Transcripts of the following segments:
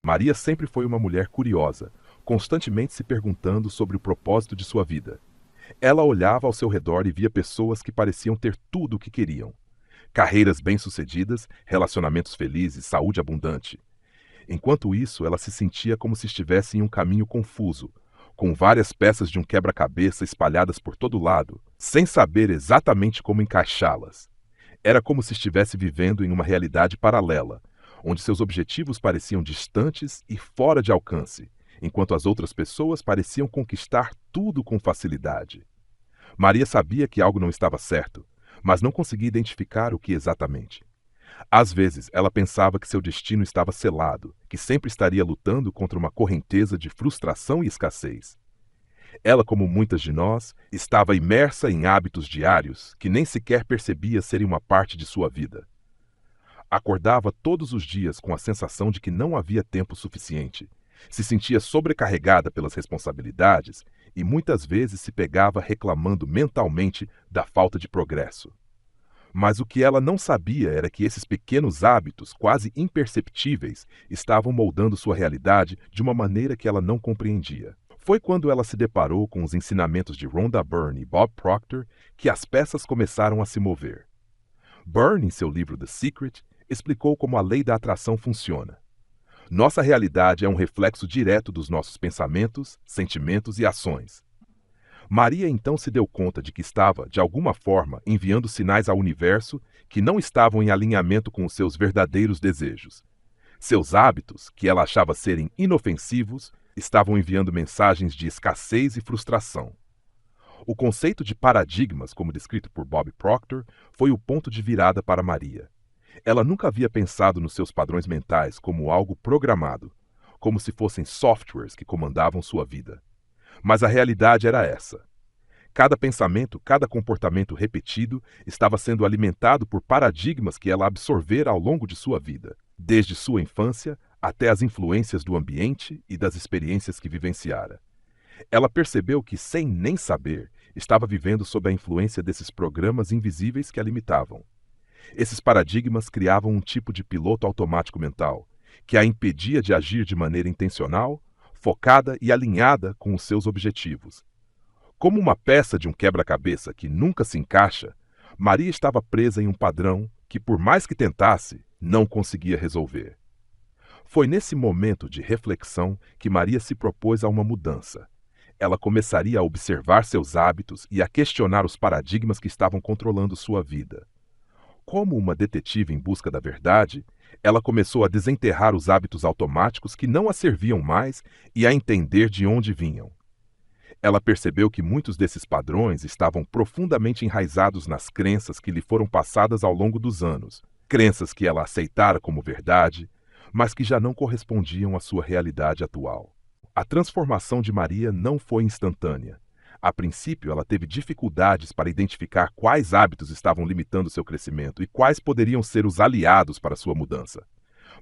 Maria sempre foi uma mulher curiosa, constantemente se perguntando sobre o propósito de sua vida. Ela olhava ao seu redor e via pessoas que pareciam ter tudo o que queriam. Carreiras bem-sucedidas, relacionamentos felizes, saúde abundante. Enquanto isso, ela se sentia como se estivesse em um caminho confuso, com várias peças de um quebra-cabeça espalhadas por todo lado, sem saber exatamente como encaixá-las. Era como se estivesse vivendo em uma realidade paralela, onde seus objetivos pareciam distantes e fora de alcance, enquanto as outras pessoas pareciam conquistar tudo com facilidade. Maria sabia que algo não estava certo, mas não conseguia identificar o que exatamente. Às vezes, ela pensava que seu destino estava selado, que sempre estaria lutando contra uma correnteza de frustração e escassez. Ela, como muitas de nós, estava imersa em hábitos diários que nem sequer percebia serem uma parte de sua vida. Acordava todos os dias com a sensação de que não havia tempo suficiente. Se sentia sobrecarregada pelas responsabilidades e muitas vezes se pegava reclamando mentalmente da falta de progresso. Mas o que ela não sabia era que esses pequenos hábitos, quase imperceptíveis, estavam moldando sua realidade de uma maneira que ela não compreendia. Foi quando ela se deparou com os ensinamentos de Rhonda Byrne e Bob Proctor que as peças começaram a se mover. Byrne, em seu livro The Secret, explicou como a lei da atração funciona. Nossa realidade é um reflexo direto dos nossos pensamentos, sentimentos e ações. Maria então se deu conta de que estava, de alguma forma, enviando sinais ao universo que não estavam em alinhamento com os seus verdadeiros desejos. Seus hábitos, que ela achava serem inofensivos, estavam enviando mensagens de escassez e frustração. O conceito de paradigmas, como descrito por Bob Proctor, foi o ponto de virada para Maria. Ela nunca havia pensado nos seus padrões mentais como algo programado, como se fossem softwares que comandavam sua vida. Mas a realidade era essa. Cada pensamento, cada comportamento repetido estava sendo alimentado por paradigmas que ela absorvera ao longo de sua vida, desde sua infância até as influências do ambiente e das experiências que vivenciara. Ela percebeu que, sem nem saber, estava vivendo sob a influência desses programas invisíveis que a limitavam. Esses paradigmas criavam um tipo de piloto automático mental, que a impedia de agir de maneira intencional, focada e alinhada com os seus objetivos. Como uma peça de um quebra-cabeça que nunca se encaixa, Maria estava presa em um padrão que, por mais que tentasse, não conseguia resolver. Foi nesse momento de reflexão que Maria se propôs a uma mudança. Ela começaria a observar seus hábitos e a questionar os paradigmas que estavam controlando sua vida. Como uma detetive em busca da verdade, ela começou a desenterrar os hábitos automáticos que não a serviam mais e a entender de onde vinham. Ela percebeu que muitos desses padrões estavam profundamente enraizados nas crenças que lhe foram passadas ao longo dos anos, crenças que ela aceitara como verdade, mas que já não correspondiam à sua realidade atual. A transformação de Maria não foi instantânea. A princípio, ela teve dificuldades para identificar quais hábitos estavam limitando seu crescimento e quais poderiam ser os aliados para sua mudança.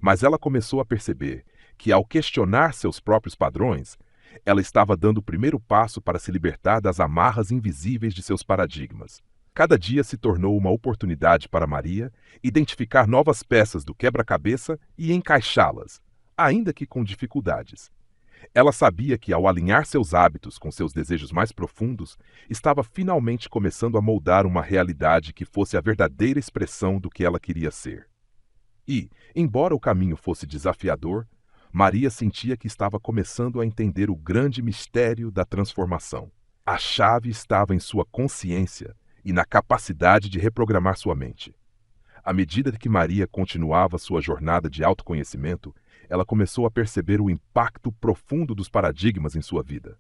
Mas ela começou a perceber que, ao questionar seus próprios padrões, ela estava dando o primeiro passo para se libertar das amarras invisíveis de seus paradigmas. Cada dia se tornou uma oportunidade para Maria identificar novas peças do quebra-cabeça e encaixá-las, ainda que com dificuldades. Ela sabia que, ao alinhar seus hábitos com seus desejos mais profundos, estava finalmente começando a moldar uma realidade que fosse a verdadeira expressão do que ela queria ser. E, embora o caminho fosse desafiador, Maria sentia que estava começando a entender o grande mistério da transformação. A chave estava em sua consciência e na capacidade de reprogramar sua mente. À medida que Maria continuava sua jornada de autoconhecimento, ela começou a perceber o impacto profundo dos paradigmas em sua vida.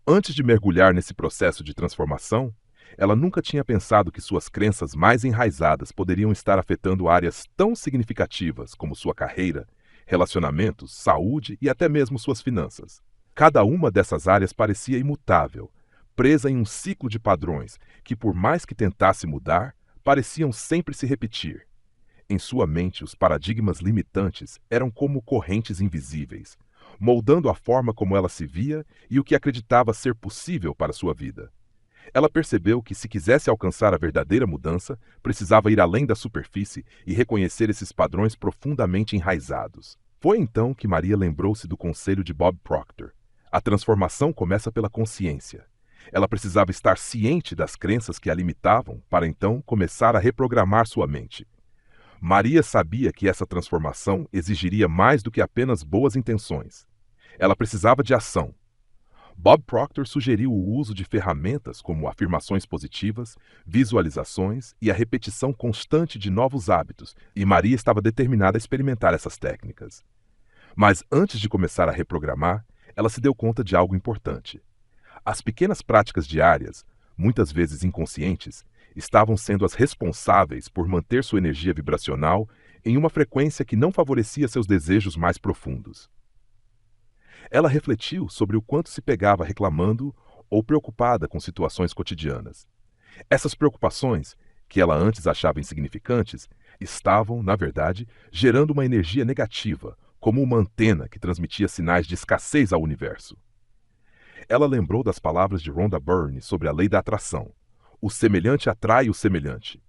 Antes de mergulhar nesse processo de transformação, ela nunca tinha pensado que suas crenças mais enraizadas poderiam estar afetando áreas tão significativas como sua carreira, relacionamentos, saúde e até mesmo suas finanças. Cada uma dessas áreas parecia imutável, presa em um ciclo de padrões que, por mais que tentasse mudar, pareciam sempre se repetir. Em sua mente, os paradigmas limitantes eram como correntes invisíveis, moldando a forma como ela se via e o que acreditava ser possível para sua vida. Ela percebeu que, se quisesse alcançar a verdadeira mudança, precisava ir além da superfície e reconhecer esses padrões profundamente enraizados. Foi então que Maria lembrou-se do conselho de Bob Proctor. A transformação começa pela consciência. Ela precisava estar ciente das crenças que a limitavam para então começar a reprogramar sua mente. Maria sabia que essa transformação exigiria mais do que apenas boas intenções. Ela precisava de ação. Bob Proctor sugeriu o uso de ferramentas como afirmações positivas, visualizações e a repetição constante de novos hábitos, e Maria estava determinada a experimentar essas técnicas. Mas antes de começar a reprogramar, ela se deu conta de algo importante. As pequenas práticas diárias, muitas vezes inconscientes, estavam sendo as responsáveis por manter sua energia vibracional em uma frequência que não favorecia seus desejos mais profundos. Ela refletiu sobre o quanto se pegava reclamando ou preocupada com situações cotidianas. Essas preocupações, que ela antes achava insignificantes, estavam, na verdade, gerando uma energia negativa, como uma antena que transmitia sinais de escassez ao universo. Ela lembrou das palavras de Rhonda Byrne sobre a lei da atração. O semelhante atrai o semelhante.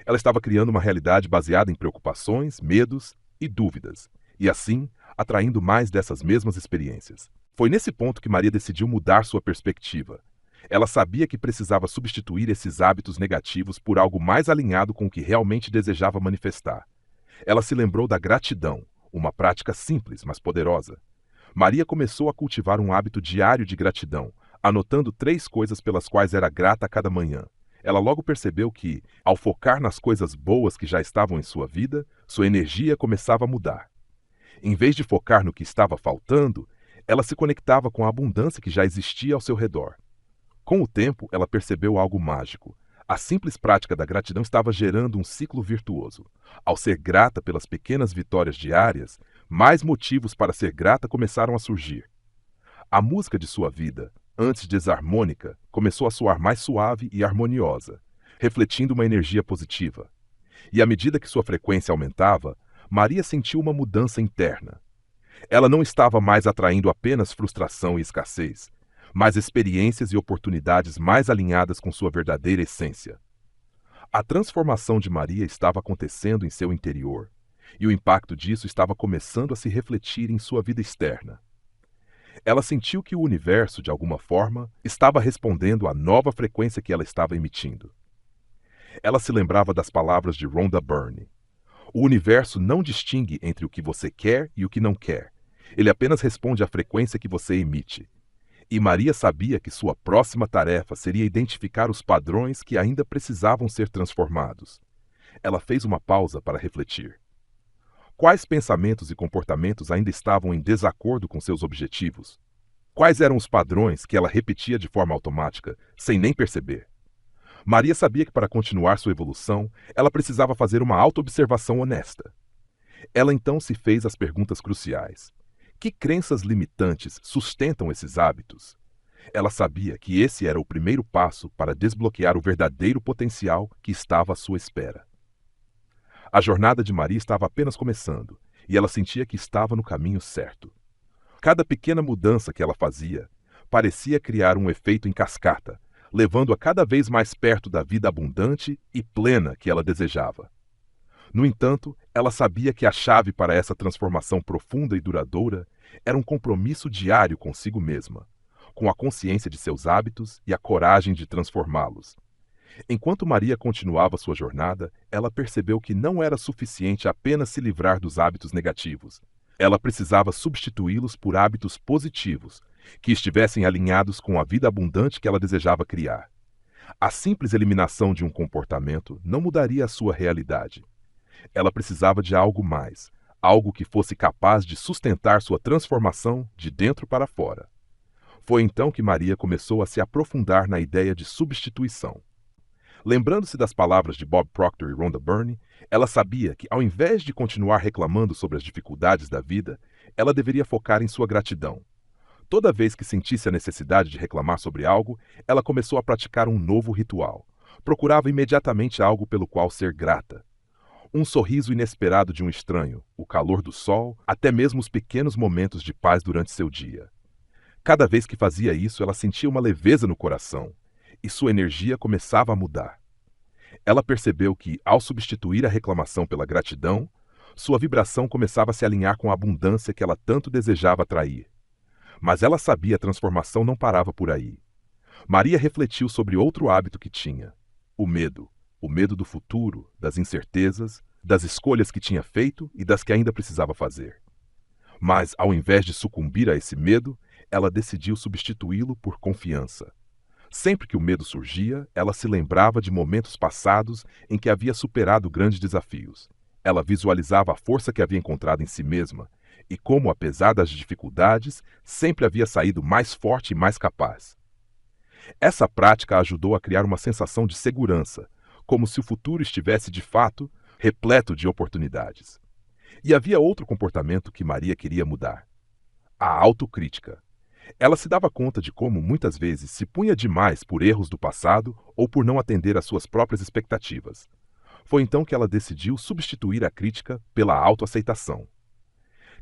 Ela estava criando uma realidade baseada em preocupações, medos e dúvidas, e assim, atraindo mais dessas mesmas experiências. Foi nesse ponto que Maria decidiu mudar sua perspectiva. Ela sabia que precisava substituir esses hábitos negativos por algo mais alinhado com o que realmente desejava manifestar. Ela se lembrou da gratidão, uma prática simples, mas poderosa. Maria começou a cultivar um hábito diário de gratidão, anotando 3 coisas pelas quais era grata a cada manhã. Ela logo percebeu que, ao focar nas coisas boas que já estavam em sua vida, sua energia começava a mudar. Em vez de focar no que estava faltando, ela se conectava com a abundância que já existia ao seu redor. Com o tempo, ela percebeu algo mágico. A simples prática da gratidão estava gerando um ciclo virtuoso. Ao ser grata pelas pequenas vitórias diárias, mais motivos para ser grata começaram a surgir. A música de sua vida, antes desarmônica, começou a soar mais suave e harmoniosa, refletindo uma energia positiva. E à medida que sua frequência aumentava, Maria sentiu uma mudança interna. Ela não estava mais atraindo apenas frustração e escassez, mas experiências e oportunidades mais alinhadas com sua verdadeira essência. A transformação de Maria estava acontecendo em seu interior, e o impacto disso estava começando a se refletir em sua vida externa. Ela sentiu que o universo, de alguma forma, estava respondendo à nova frequência que ela estava emitindo. Ela se lembrava das palavras de Rhonda Byrne. O universo não distingue entre o que você quer e o que não quer. Ele apenas responde à frequência que você emite. E Maria sabia que sua próxima tarefa seria identificar os padrões que ainda precisavam ser transformados. Ela fez uma pausa para refletir. Quais pensamentos e comportamentos ainda estavam em desacordo com seus objetivos? Quais eram os padrões que ela repetia de forma automática, sem nem perceber? Maria sabia que para continuar sua evolução, ela precisava fazer uma autoobservação honesta. Ela então se fez as perguntas cruciais. Que crenças limitantes sustentam esses hábitos? Ela sabia que esse era o primeiro passo para desbloquear o verdadeiro potencial que estava à sua espera. A jornada de Maria estava apenas começando, e ela sentia que estava no caminho certo. Cada pequena mudança que ela fazia parecia criar um efeito em cascata, levando-a cada vez mais perto da vida abundante e plena que ela desejava. No entanto, ela sabia que a chave para essa transformação profunda e duradoura era um compromisso diário consigo mesma, com a consciência de seus hábitos e a coragem de transformá-los. Enquanto Maria continuava sua jornada, ela percebeu que não era suficiente apenas se livrar dos hábitos negativos. Ela precisava substituí-los por hábitos positivos, que estivessem alinhados com a vida abundante que ela desejava criar. A simples eliminação de um comportamento não mudaria a sua realidade. Ela precisava de algo mais, algo que fosse capaz de sustentar sua transformação de dentro para fora. Foi então que Maria começou a se aprofundar na ideia de substituição. Lembrando-se das palavras de Bob Proctor e Rhonda Byrne, ela sabia que, ao invés de continuar reclamando sobre as dificuldades da vida, ela deveria focar em sua gratidão. Toda vez que sentisse a necessidade de reclamar sobre algo, ela começou a praticar um novo ritual. Procurava imediatamente algo pelo qual ser grata. Um sorriso inesperado de um estranho, o calor do sol, até mesmo os pequenos momentos de paz durante seu dia. Cada vez que fazia isso, ela sentia uma leveza no coração, e sua energia começava a mudar. Ela percebeu que, ao substituir a reclamação pela gratidão, Sua vibração começava a se alinhar com a abundância que ela tanto desejava atrair. Mas ela sabia que a transformação não parava por aí. Maria refletiu sobre outro hábito que tinha: o medo. O medo do futuro, das incertezas, das escolhas que tinha feito e das que ainda precisava fazer. Mas, ao invés de sucumbir a esse medo, ela decidiu substituí-lo por confiança. Sempre que o medo surgia, ela se lembrava de momentos passados em que havia superado grandes desafios. Ela visualizava a força que havia encontrado em si mesma e como, apesar das dificuldades, sempre havia saído mais forte e mais capaz. Essa prática a ajudou a criar uma sensação de segurança, como se o futuro estivesse, de fato, repleto de oportunidades. E havia outro comportamento que Maria queria mudar: a autocrítica. Ela se dava conta de como, muitas vezes, se punha demais por erros do passado ou por não atender às suas próprias expectativas. Foi então que ela decidiu substituir a crítica pela autoaceitação.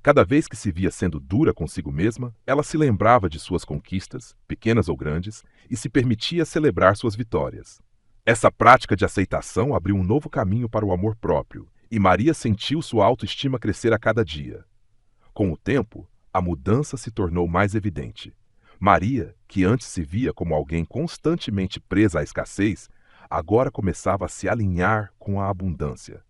Cada vez que se via sendo dura consigo mesma, ela se lembrava de suas conquistas, pequenas ou grandes, e se permitia celebrar suas vitórias. Essa prática de aceitação abriu um novo caminho para o amor próprio, e Maria sentiu sua autoestima crescer a cada dia. Com o tempo, a mudança se tornou mais evidente. Maria, que antes se via como alguém constantemente presa à escassez, agora começava a se alinhar com a abundância.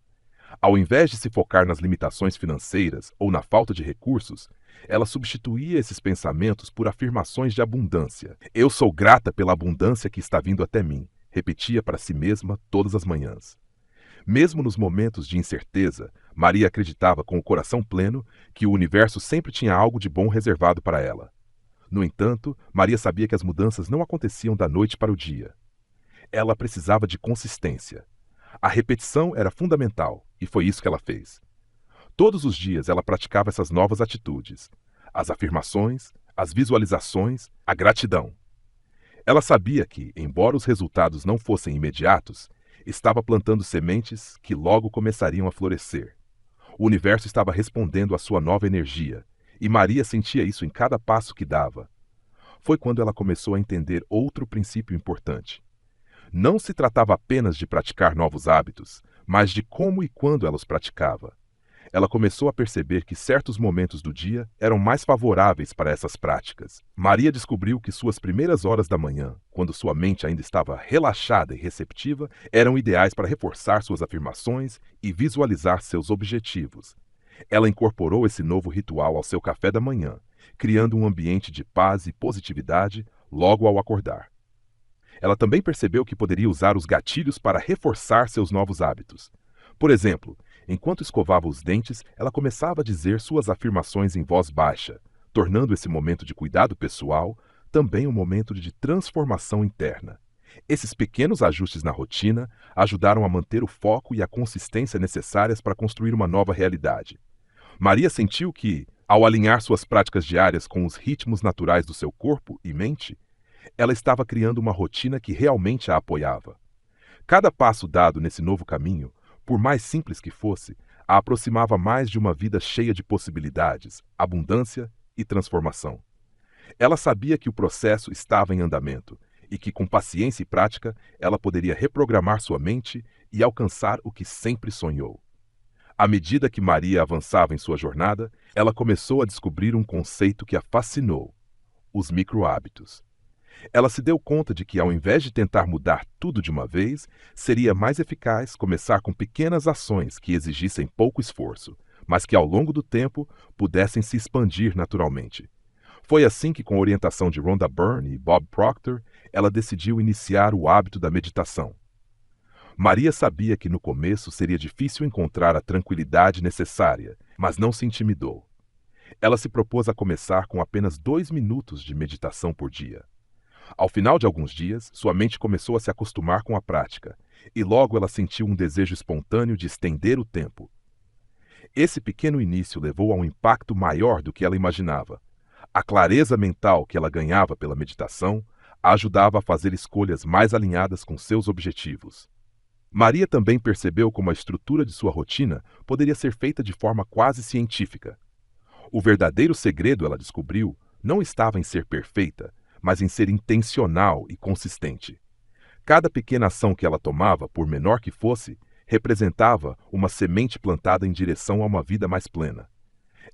Ao invés de se focar nas limitações financeiras ou na falta de recursos, ela substituía esses pensamentos por afirmações de abundância. Eu sou grata pela abundância que está vindo até mim, repetia para si mesma todas as manhãs. Mesmo nos momentos de incerteza, Maria acreditava com o coração pleno que o universo sempre tinha algo de bom reservado para ela. No entanto, Maria sabia que as mudanças não aconteciam da noite para o dia. Ela precisava de consistência. A repetição era fundamental, e foi isso que ela fez. Todos os dias ela praticava essas novas atitudes: as afirmações, as visualizações, a gratidão. Ela sabia que, embora os resultados não fossem imediatos, estava plantando sementes que logo começariam a florescer. O universo estava respondendo à sua nova energia, e Maria sentia isso em cada passo que dava. Foi quando ela começou a entender outro princípio importante. Não se tratava apenas de praticar novos hábitos, mas de como e quando ela os praticava. Ela começou a perceber que certos momentos do dia eram mais favoráveis para essas práticas. Maria descobriu que suas primeiras horas da manhã, quando sua mente ainda estava relaxada e receptiva, eram ideais para reforçar suas afirmações e visualizar seus objetivos. Ela incorporou esse novo ritual ao seu café da manhã, criando um ambiente de paz e positividade logo ao acordar. Ela também percebeu que poderia usar os gatilhos para reforçar seus novos hábitos. Por exemplo, enquanto escovava os dentes, ela começava a dizer suas afirmações em voz baixa, tornando esse momento de cuidado pessoal também um momento de transformação interna. Esses pequenos ajustes na rotina ajudaram a manter o foco e a consistência necessárias para construir uma nova realidade. Maria sentiu que, ao alinhar suas práticas diárias com os ritmos naturais do seu corpo e mente, ela estava criando uma rotina que realmente a apoiava. Cada passo dado nesse novo caminho, por mais simples que fosse, a aproximava mais de uma vida cheia de possibilidades, abundância e transformação. Ela sabia que o processo estava em andamento e que, com paciência e prática, ela poderia reprogramar sua mente e alcançar o que sempre sonhou. À medida que Maria avançava em sua jornada, ela começou a descobrir um conceito que a fascinou: os micro-hábitos. Ela se deu conta de que, ao invés de tentar mudar tudo de uma vez, seria mais eficaz começar com pequenas ações que exigissem pouco esforço, mas que, ao longo do tempo, pudessem se expandir naturalmente. Foi assim que, com a orientação de Rhonda Byrne e Bob Proctor, ela decidiu iniciar o hábito da meditação. Maria sabia que no começo seria difícil encontrar a tranquilidade necessária, mas não se intimidou. Ela se propôs a começar com apenas 2 minutos de meditação por dia. Ao final de alguns dias, sua mente começou a se acostumar com a prática, e logo ela sentiu um desejo espontâneo de estender o tempo. Esse pequeno início levou a um impacto maior do que ela imaginava. A clareza mental que ela ganhava pela meditação a ajudava a fazer escolhas mais alinhadas com seus objetivos. Maria também percebeu como a estrutura de sua rotina poderia ser feita de forma quase científica. O verdadeiro segredo, ela descobriu, não estava em ser perfeita, mas em ser intencional e consistente. Cada pequena ação que ela tomava, por menor que fosse, representava uma semente plantada em direção a uma vida mais plena.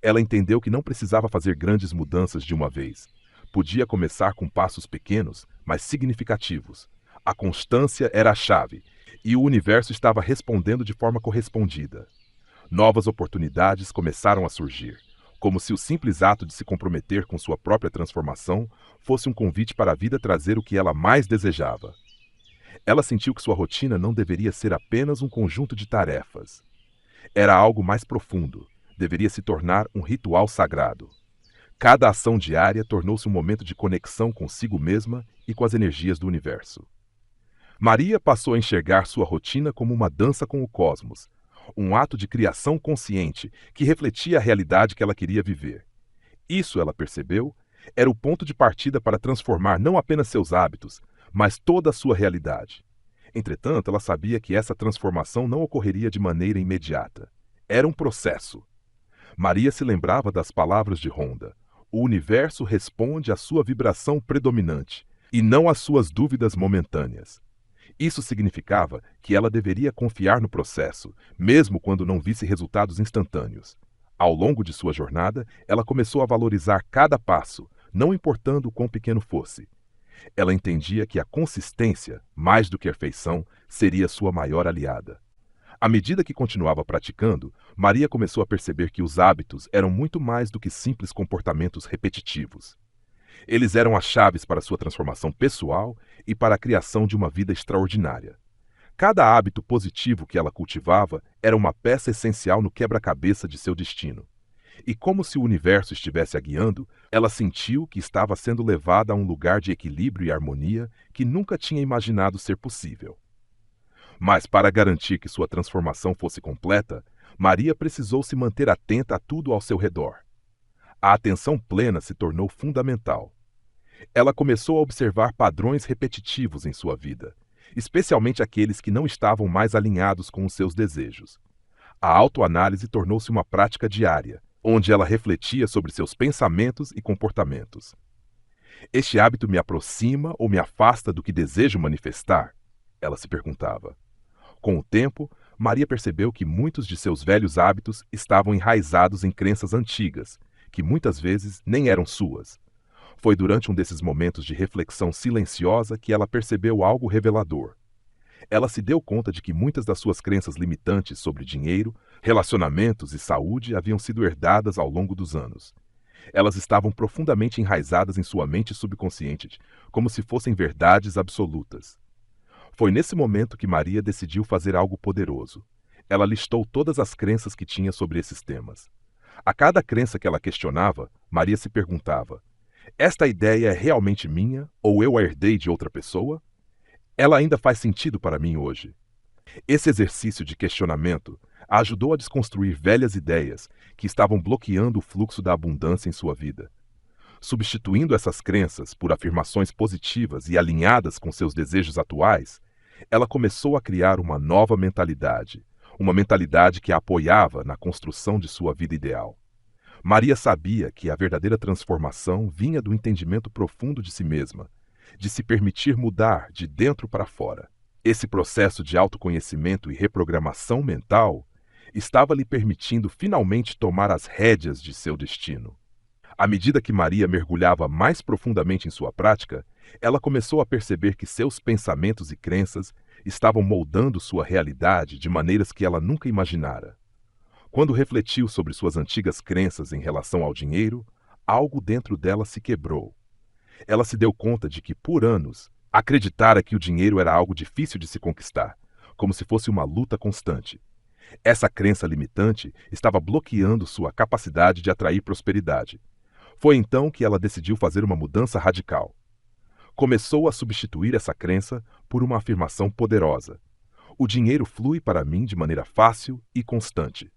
Ela entendeu que não precisava fazer grandes mudanças de uma vez. Podia começar com passos pequenos, mas significativos. A constância era a chave, e o universo estava respondendo de forma correspondida. Novas oportunidades começaram a surgir, como se o simples ato de se comprometer com sua própria transformação fosse um convite para a vida trazer o que ela mais desejava. Ela sentiu que sua rotina não deveria ser apenas um conjunto de tarefas. Era algo mais profundo, deveria se tornar um ritual sagrado. Cada ação diária tornou-se um momento de conexão consigo mesma e com as energias do universo. Maria passou a enxergar sua rotina como uma dança com o cosmos, um ato de criação consciente que refletia a realidade que ela queria viver. Isso, ela percebeu, era o ponto de partida para transformar não apenas seus hábitos, mas toda a sua realidade. Entretanto, ela sabia que essa transformação não ocorreria de maneira imediata. Era um processo. Maria se lembrava das palavras de Honda. O universo responde à sua vibração predominante, e não às suas dúvidas momentâneas. Isso significava que ela deveria confiar no processo, mesmo quando não visse resultados instantâneos. Ao longo de sua jornada, ela começou a valorizar cada passo, não importando o quão pequeno fosse. Ela entendia que a consistência, mais do que a perfeição, seria sua maior aliada. À medida que continuava praticando, Maria começou a perceber que os hábitos eram muito mais do que simples comportamentos repetitivos. Eles eram as chaves para sua transformação pessoal e para a criação de uma vida extraordinária. Cada hábito positivo que ela cultivava era uma peça essencial no quebra-cabeça de seu destino. E como se o universo estivesse a guiando, ela sentiu que estava sendo levada a um lugar de equilíbrio e harmonia que nunca tinha imaginado ser possível. Mas para garantir que sua transformação fosse completa, Maria precisou se manter atenta a tudo ao seu redor. A atenção plena se tornou fundamental. Ela começou a observar padrões repetitivos em sua vida, especialmente aqueles que não estavam mais alinhados com os seus desejos. A autoanálise tornou-se uma prática diária, onde ela refletia sobre seus pensamentos e comportamentos. Este hábito me aproxima ou me afasta do que desejo manifestar? Ela se perguntava. Com o tempo, Maria percebeu que muitos de seus velhos hábitos estavam enraizados em crenças antigas, que muitas vezes nem eram suas. Foi durante um desses momentos de reflexão silenciosa que ela percebeu algo revelador. Ela se deu conta de que muitas das suas crenças limitantes sobre dinheiro, relacionamentos e saúde haviam sido herdadas ao longo dos anos. Elas estavam profundamente enraizadas em sua mente subconsciente, como se fossem verdades absolutas. Foi nesse momento que Maria decidiu fazer algo poderoso. Ela listou todas as crenças que tinha sobre esses temas. A cada crença que ela questionava, Maria se perguntava: esta ideia é realmente minha ou eu a herdei de outra pessoa? Ela ainda faz sentido para mim hoje? Esse exercício de questionamento a ajudou a desconstruir velhas ideias que estavam bloqueando o fluxo da abundância em sua vida. Substituindo essas crenças por afirmações positivas e alinhadas com seus desejos atuais, ela começou a criar uma nova mentalidade, uma mentalidade que a apoiava na construção de sua vida ideal. Maria sabia que a verdadeira transformação vinha do entendimento profundo de si mesma, de se permitir mudar de dentro para fora. Esse processo de autoconhecimento e reprogramação mental estava lhe permitindo finalmente tomar as rédeas de seu destino. À medida que Maria mergulhava mais profundamente em sua prática, ela começou a perceber que seus pensamentos e crenças estavam moldando sua realidade de maneiras que ela nunca imaginara. Quando refletiu sobre suas antigas crenças em relação ao dinheiro, algo dentro dela se quebrou. Ela se deu conta de que, por anos, acreditara que o dinheiro era algo difícil de se conquistar, como se fosse uma luta constante. Essa crença limitante estava bloqueando sua capacidade de atrair prosperidade. Foi então que ela decidiu fazer uma mudança radical. Começou a substituir essa crença por uma afirmação poderosa: o dinheiro flui para mim de maneira fácil e constante.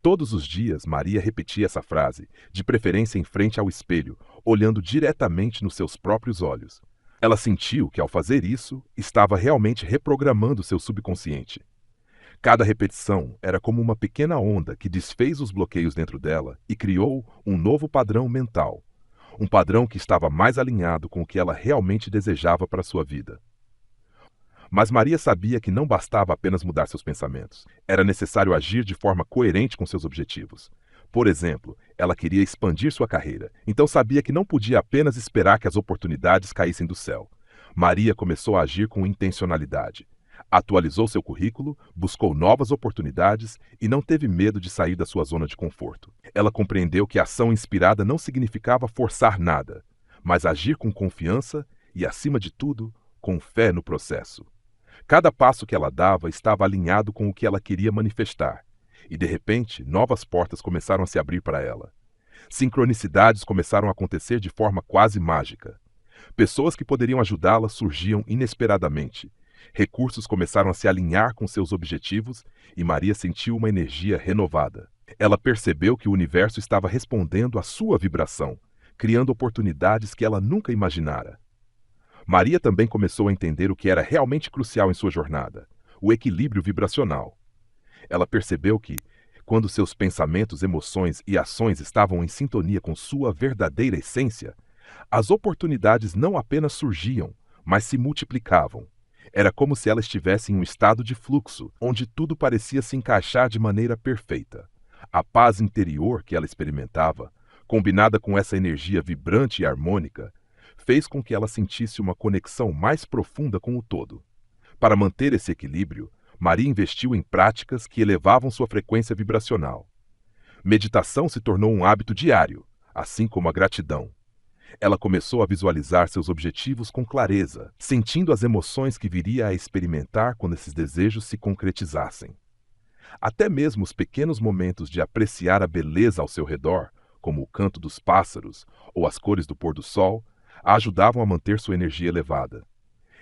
Todos os dias, Maria repetia essa frase, de preferência em frente ao espelho, olhando diretamente nos seus próprios olhos. Ela sentiu que, ao fazer isso, estava realmente reprogramando seu subconsciente. Cada repetição era como uma pequena onda que desfez os bloqueios dentro dela e criou um novo padrão mental, um padrão que estava mais alinhado com o que ela realmente desejava para sua vida. Mas Maria sabia que não bastava apenas mudar seus pensamentos. Era necessário agir de forma coerente com seus objetivos. Por exemplo, ela queria expandir sua carreira, então sabia que não podia apenas esperar que as oportunidades caíssem do céu. Maria começou a agir com intencionalidade. Atualizou seu currículo, buscou novas oportunidades e não teve medo de sair da sua zona de conforto. Ela compreendeu que a ação inspirada não significava forçar nada, mas agir com confiança e, acima de tudo, com fé no processo. Cada passo que ela dava estava alinhado com o que ela queria manifestar, e de repente, novas portas começaram a se abrir para ela. Sincronicidades começaram a acontecer de forma quase mágica. Pessoas que poderiam ajudá-la surgiam inesperadamente. Recursos começaram a se alinhar com seus objetivos e Maria sentiu uma energia renovada. Ela percebeu que o universo estava respondendo à sua vibração, criando oportunidades que ela nunca imaginara. Maria também começou a entender o que era realmente crucial em sua jornada: o equilíbrio vibracional. Ela percebeu que, quando seus pensamentos, emoções e ações estavam em sintonia com sua verdadeira essência, as oportunidades não apenas surgiam, mas se multiplicavam. Era como se ela estivesse em um estado de fluxo, onde tudo parecia se encaixar de maneira perfeita. A paz interior que ela experimentava, combinada com essa energia vibrante e harmônica, fez com que ela sentisse uma conexão mais profunda com o todo. Para manter esse equilíbrio, Maria investiu em práticas que elevavam sua frequência vibracional. Meditação se tornou um hábito diário, assim como a gratidão. Ela começou a visualizar seus objetivos com clareza, sentindo as emoções que viria a experimentar quando esses desejos se concretizassem. Até mesmo os pequenos momentos de apreciar a beleza ao seu redor, como o canto dos pássaros ou as cores do pôr do sol, a ajudavam a manter sua energia elevada.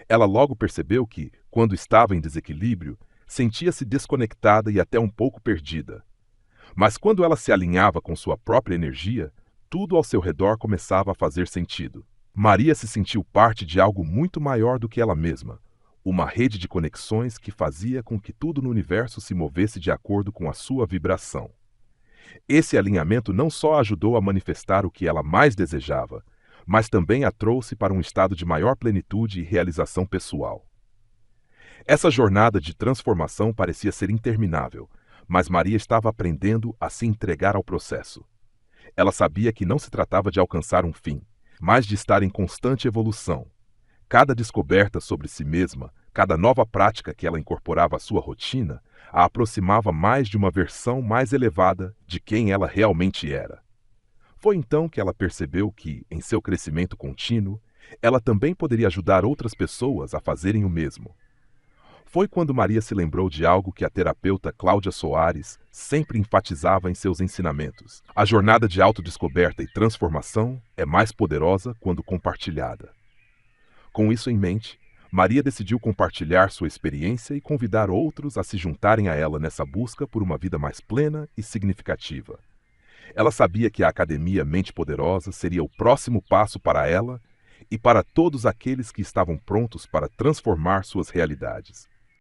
Ela logo percebeu que, quando estava em desequilíbrio, sentia-se desconectada e até um pouco perdida. Mas quando ela se alinhava com sua própria energia, tudo ao seu redor começava a fazer sentido. Maria se sentiu parte de algo muito maior do que ela mesma, uma rede de conexões que fazia com que tudo no universo se movesse de acordo com a sua vibração. Esse alinhamento não só ajudou a manifestar o que ela mais desejava, mas também a trouxe para um estado de maior plenitude e realização pessoal. Essa jornada de transformação parecia ser interminável, mas Maria estava aprendendo a se entregar ao processo. Ela sabia que não se tratava de alcançar um fim, mas de estar em constante evolução. Cada descoberta sobre si mesma, cada nova prática que ela incorporava à sua rotina, a aproximava mais de uma versão mais elevada de quem ela realmente era. Foi então que ela percebeu que, em seu crescimento contínuo, ela também poderia ajudar outras pessoas a fazerem o mesmo. Foi quando Maria se lembrou de algo que a terapeuta Cláudia Soares sempre enfatizava em seus ensinamentos: a jornada de autodescoberta e transformação é mais poderosa quando compartilhada. Com isso em mente, Maria decidiu compartilhar sua experiência e convidar outros a se juntarem a ela nessa busca por uma vida mais plena e significativa. Ela sabia que a Academia Mente Poderosa seria o próximo passo para ela e para todos aqueles que estavam prontos para transformar suas realidades.